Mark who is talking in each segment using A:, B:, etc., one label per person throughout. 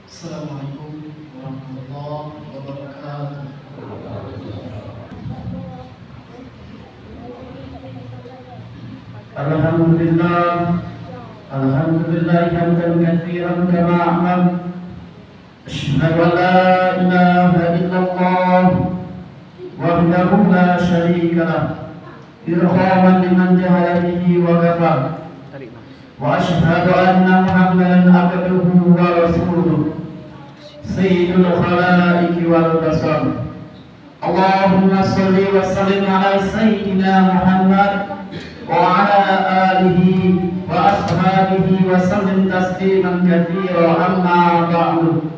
A: Assalamualaikum warahmatullahi wabarakatuh. Alhamdulillah, alhamdulillah hamdan katsiran kama amal. Asyhadu an la ilaha illallah wahdahu la syarika lah. Irhaman liman jahala bihi wa ghafar. Wa asyhadu anna Muhammadan abduhu wa rasuluh. Sayyidul khalaiqi wal basar. Allahumma shalli wa sallim ala sayyidina Muhammad wa ala alihi wa ashabihi wa sallim tasliman katsiran amma ba'du.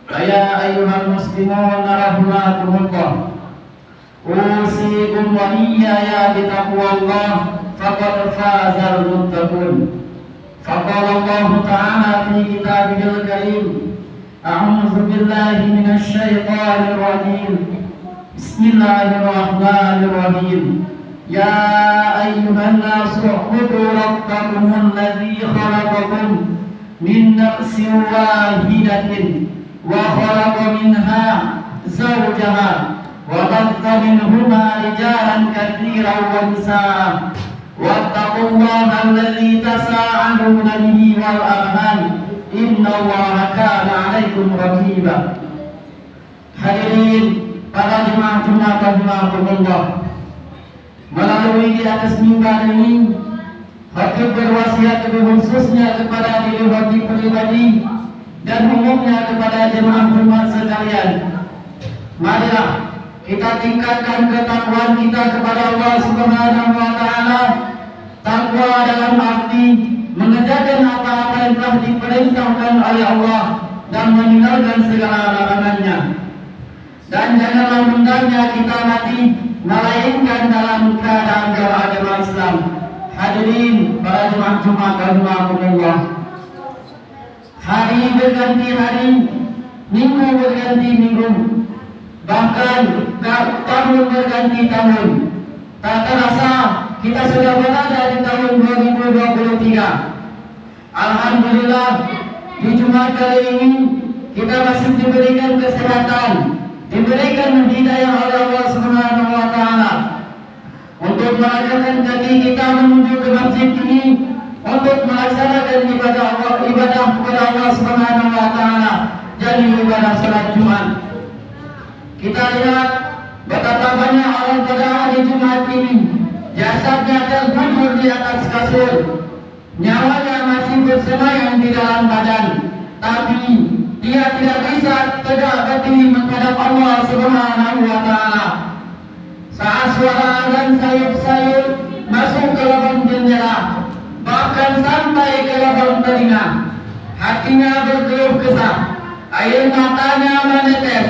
A: Ya ayyuhal muslimun rahimakumullah. Usikum wa iyaya bitaqwallah faqad fazal muttaqun. Faqala Allah ta'ala fi kitabihil karim. A'udzu billahi minasy syaithanir rajim. Bismillahirrahmanirrahim. Ya ayyuhan nasu ubudu rabbakumul ladzi khalaqakum min nafsin wahidatin wa khalaqa minha zawjaha wa batha minhuma rijalan katsiran wa nisaa wattaqullaha alladzi tasaaluna bihi wal arham innallaha kana 'alaikum raqiba. Hadirin para jemaah rahimakumullah, melalui di atas mimbar ini Khatib berwasiat lebih khususnya kepada diri Khatib pribadi dan umumnya kepada jemaah umat sekalian. Marilah kita tingkatkan ketakwaan kita kepada Allah Subhanahu wa taala. Takwa dalam arti mengerjakan apa-apa yang telah diperintahkan oleh Allah dan meninggalkan segala larangannya. Dan janganlah hendaknya kita mati melainkan dalam keadaan beragama Islam. Hadirin para jemaah Jumat rahimakumullah. Hari berganti hari, minggu berganti minggu, bahkan tahun berganti tahun. Tak terasa kita sudah berada di tahun 2023. Alhamdulillah, di Jumat kali ini kita masih diberikan kesehatan, diberikan hidayah oleh Allah Subhanahu wa taala untuk melangkahkan kaki kita menuju ke masjid ini untuk melaksanakan ibadah kepada Allah Subhanahu wa taala, jadi ibadah salat Jumat. Kita lihat betapa banyak orang pada hari Jumat ini jasadnya terkubur di atas kasur, nyawanya masih bersemayam di dalam badan, tapi dia tidak bisa tegak berdiri menghadap Allah Subhanahu wa taala. Saat suara azan sayup-sayup masuk ke lubang jendela, bahkan sampai ke lubang telinga, hatinya berkeluh kesah, air matanya menetes,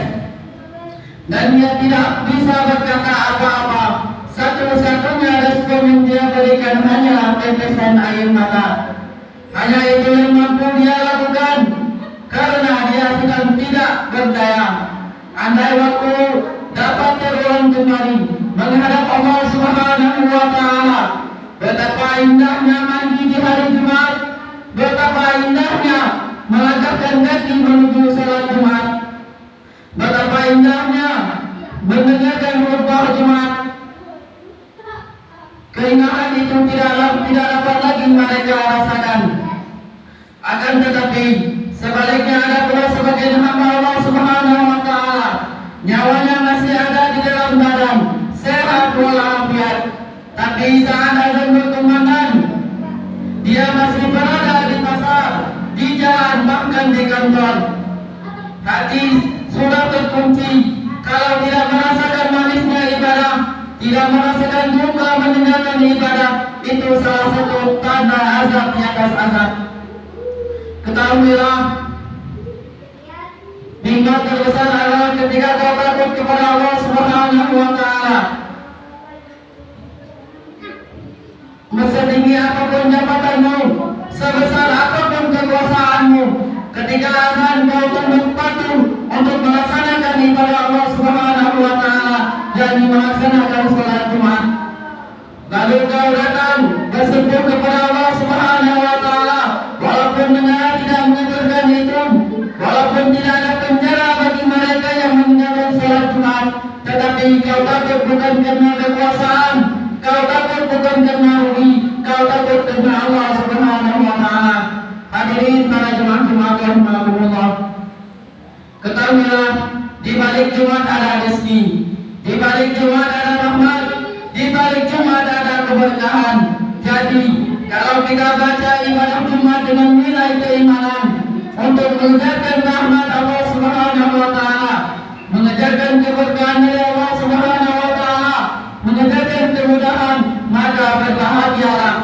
A: dan dia tidak bisa berkata apa-apa. Satu-satunya respon yang dia berikan hanyalah tetesan air mata. Hanya itu yang mampu dia lakukan, karena dia sedang tidak berdaya. Andai waktu dapat terulang kembali menghadap Allah Subhanahu wa taala, betapa indahnya mandi di hari Jumat, betapa indahnya melangkahkan kaki menuju salat Jumat, betapa indahnya mendengarkan khutbah Jumat. Keindahan itu tidak dapat lagi mereka rasakan. Akan tetapi sebaliknya ada pula sebagian hamba Allah Subhanahu wa taala, nyawanya masih ada di dalam badan, sehat walafiat, tapi saat azan berkumandang, dia masih berada di pasar, di jalan, bahkan di kantor. Hati sudah terkunci. Kalau tidak merasakan manisnya ibadah, tidak merasakan duka mendengarkan ibadah, itu salah satu tanda azab di atas azab. Ketahuilah, nikmat terbesar adalah ketika kau takut kepada Allah Subhanahu wa taala. Setinggi apapun jabatanmu, sebesar apapun kekuasaanmu, ketika azan kau tunduk patuh untuk melaksanakan ibadah Allah Subhanahu wa taala, jadi melaksanakan salat Jumat. Lalu kau datang berseru kepada Allah Subhanahu wa taala, walaupun dengar tidak mendengarkan itu, walaupun bukan karena kekuasaan, kau takut bukan karena rugi, kau takut karena Allah Subhanahu wa taala. Hadirin para jemaah-jemaah rahimakumullah. Ketahuilah, di balik Jumat ada rezeki, di balik Jumat ada rahmat, di balik Jumat ada keberkahan. Jadi, kalau kita baca ibadah Jumat dengan nilai keimanan untuk mengejarkan rahmat Allah Subhanahu wa taala, mengejarkan keberkahan dari Allah Subhanahu wa taala, mengejarkan kemudahan, maka berbahagialah.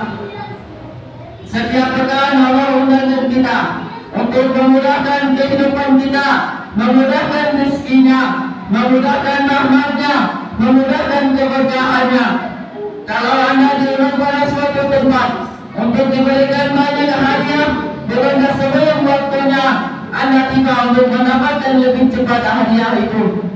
A: Setiap pekan Allah undang kita untuk memudahkan kehidupan kita, memudahkan rezekinya, memudahkan rahmatnya, memudahkan keberkahannya. Kalau Anda diundang pada suatu tempat untuk diberikan banyak hadiah, bukankah sebelum waktunya Anda tiba untuk mendapatkan lebih cepat hadiah itu?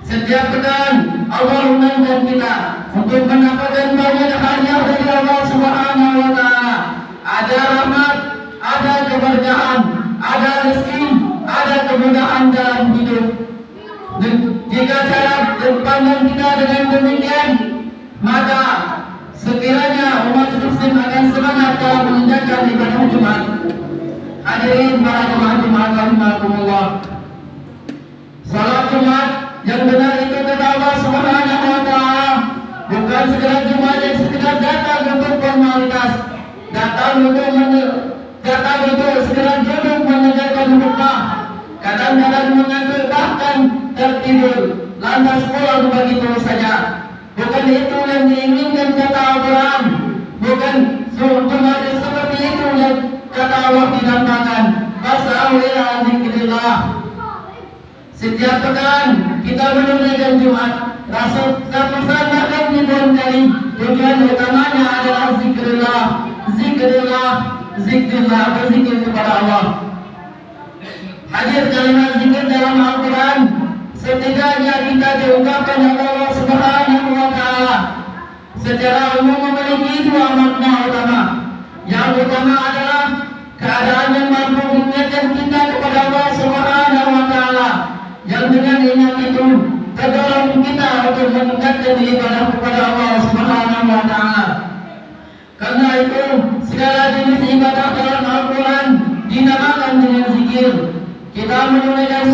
A: Setiap pekan Allah undangkan kita untuk mendapatkan banyak hadiah dari Allah Subhanahu wa taala. Ada rahmat, ada keberkahan, ada rezeki, ada kemudahan dalam hidup. Dan jika cara pandang kita dengan demikian, maka sekiranya umat muslim akan semangat dalam mengerjakan ibadah Jumat. Hadirin para jemaah rahimakumullah. Salat Jumat yang benar itu kata Allah Subhanahu wa taala, bukan sekedar Jumat yang sekedar datang untuk formalitas, datang untuk sekedar duduk menegakkan khutbah, kadang-kadang mengantuk bahkan tertidur, lantas pulang begitu saja. Bukan itu yang diinginkan kata Al-Quran. Bukan Jumat seperti itu yang kata Allah dinamakan. Fas'au ila dzikrillah. Setiap pekan kita menunaikan Jumat. Rasul bahkan ribuan kali. Tujuan utamanya adalah zikrillah, zikrillah, berzikir kepada Allah. Hadir kalimat zikir dalam Al-Quran, setidaknya kita diungkapkan oleh Allah Subhanahu wa taala. Secara umum memiliki dua makna utama. Yang utama adalah keadaan yang mampu mengingatkan kita kepada Allah Subhanahu wa taala. Yang dengan ingat itu terdorong kita untuk meningkatkan ibadah kepada Allah Subhanahu wa taala. Karena itu segala jenis ibadah dalam Al-Quran dinamakan dengan zikir. Kita menunaikan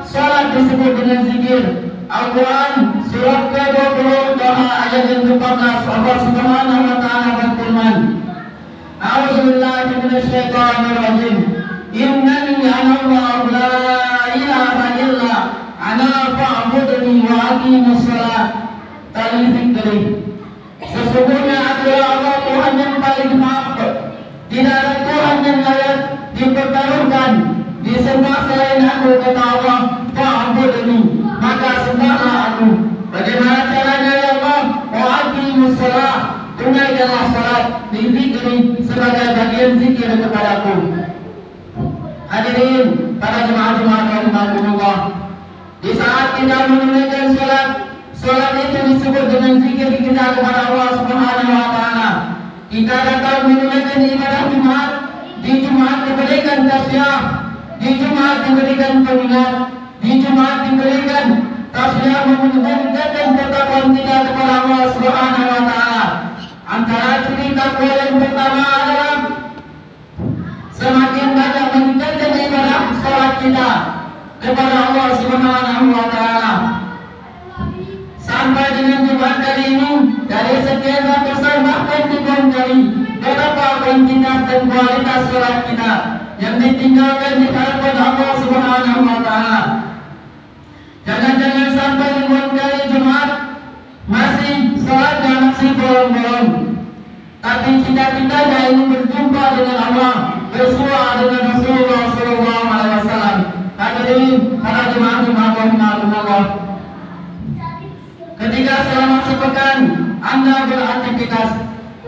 A: salat disebut dengan zikir. Al-Quran surat ke-20 ayat yang ke-14 Allah Subhanahu wa taala berfirman, A'udzubillahi minasyaitonir rajim. Innani ana Allah la ilaha illa ana fa'budni wa aqimus shalah. Zikri. Sesungguhnya adalah Allah Tuhan yang paling hak. Tidak ada Tuhan yang layak dipertaruhkan, disembah selain aku, kata Allah. Fa'budni, maka sembahlah aku. Bagaimana caranya ya Allah? Wa aqimus shalah, tunaikanlah salat. Zikri sebagai bagian zikir kepadaku. Hadirin para jemaah-jemaah rahimakumullah. Di saat kita menunaikan salat itu disebut dengan zikir kita kepada Allah Subhanahu wa taala. Kita datang menunaikan ibadah Jumat. Di Jumat diberikan tasbih, di Jumat diberikan pengingat, di Jumat diberikan tasbih menunaikan ketakwaan kita kepada Allah Subhanahu wa taala. Antara ciri takwa yang pertama adalah semakin banyak meningkatkan ibadah salat kita kepada Allah Subhanahu wa taala. Sampai dengan Jumat kali ini, dari sekian ratusan bahkan ribuan kali, betapa kuantitas dan kualitas salat kita yang ditinggalkan di hadapan Allah Subhanahu wa taala. Jangan-jangan sampai ribuan kali Jumat masih salatnya masih bolong-bolong. Tapi cita-citanya ingin berjumpa dengan Allah, bersua dengan Rasulullah sallallahu alaihi wasallam. Hadirin para jemaah rahimakumullah. Ketika selama sepekan Anda beraktivitas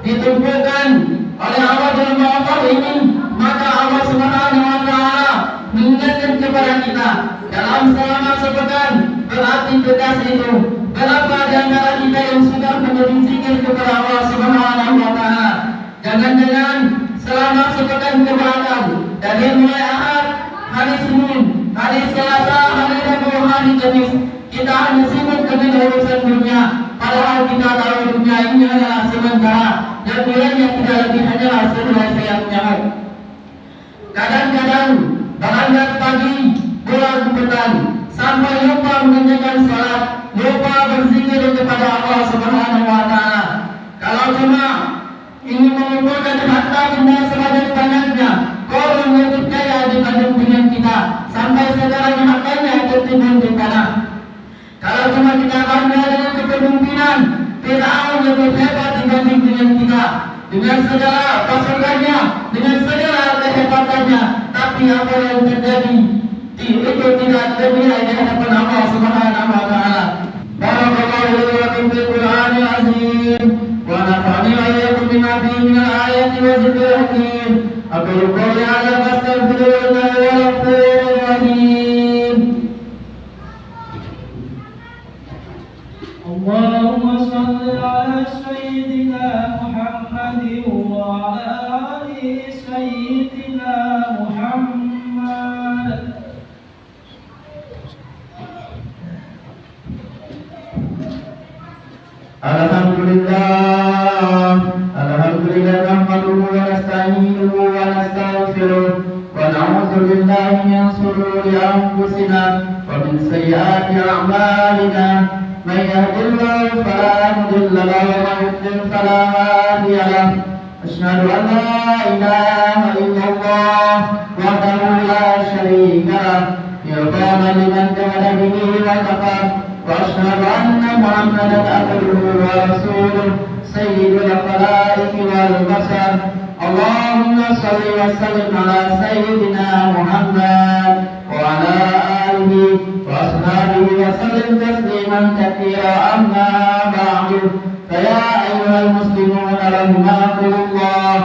A: ditumpukan oleh Allah dalam Allah ini, maka Allah Subhanahu wa taala mengingatkan kepada kita dalam selama sepekan beraktivitas itu. Berapa di antara kita yang sudah menjadi zikir kepada Allah Subhanahu wa taala? Jangan-jangan selama sepekan kebelakang, dari mulai Ahad, hari Senin, hari Selasa, hari Rabu, hari Kamis kita hanya sibuk dengan urusan dunia, padahal kita tahu dunia ini adalah sementara dan nilainya tidak lebih hanyalah sehelai sayap nyamuk. Kadang-kadang berangkat pagi pulang petang sampai lupa mengerjakan salat, lupa berzikir kepada Allah Subhanahu wa taala. Kalau cuma ingin mengumpulkan harta benda sebanyak banyaknya, orang lebih kaya dibanding dengan kita, sampai sekarang hartanya tertimbun di tanah. Kalau cuma kita bangga dengan kepemimpinan, Fir'aun lebih hebat dibanding dengan kita, dengan segala pasukannya, dengan segala kehebatannya, tapi apa yang terjadi itu tidak bernilai di hadapan Allah Subhanahu wa taala. Barakallahu li wa lakum fil Qur'anil azim wa nafa'ani wa iyyakum bima fihi min al-ayati wa dhikril hakim. Aqulu qawli hadha wa astaghfirullah wa ghafurur rahim.
B: اللهم صل على سيدنا محمد وعلى آل سيدنا محمد.
A: Alhamdulillah nahmaduhu wa nasta'inuhu wa nastaghfiruh wa na'udzu billahi min shururi anfusina wa min sayyiati a'malina. من يهد الله فلا مضل له ومن يضلل فلا هادي له. أشهد أن لا إله إلا الله وحده لا شريك له إرغاما لمن جهد به وكفر. وأشهد أن محمدا عبده ورسوله سيد الخلائق والبشر. اللهم صل وسلم على سيدنا محمد وعلى آله وأصحابه وسلم تسليما كثيرا. أما بعد، فيا أيها المسلمون رحمكم الله،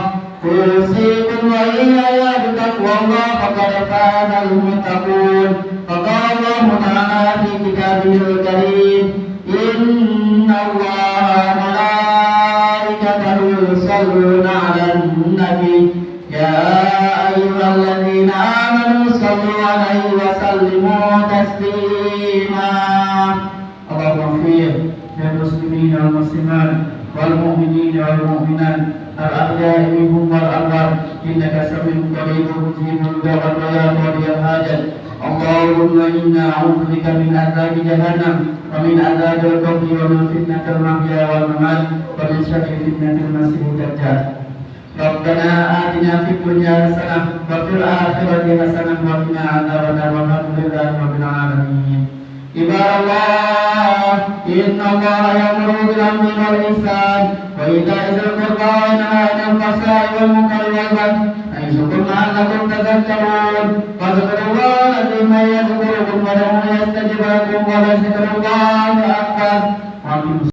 A: أوصيكم وإياي بتقوى الله فقد فاز المتقون. فقال الله تعالى في كتابه الكريم: إن الله وملائكته يصلون على النبي يا أيها الذين آمنوا صلوا عليه وسلموا تسليما. اللهم اغفر للمسلمين والمسلمات والمؤمنين والمؤمنات الأحياء منهم والأموات إنك سميع قريب مجيب الدعوة ويا قاضي الحاجات. اللهم إنا نعوذ بك من عذاب جهنم ومن عذاب القبر ومن فتنة المحيا والممات ومن شر فتنة المسيح الدجال. ربنا آتنا في الدنيا حسنة وفي الآخرة حسنة وقنا عذاب النار والحمد لله رب العالمين. عباد الله، إن الله يأمر بالعدل والإحسان وإيتاء ذي القربى وينهى عن الفحشاء والمنكر والبغي يعظكم لعلكم تذكرون. فاذكروا الله العظيم يذكركم وادعوه يستجب لكم ولذكر الله أكبر.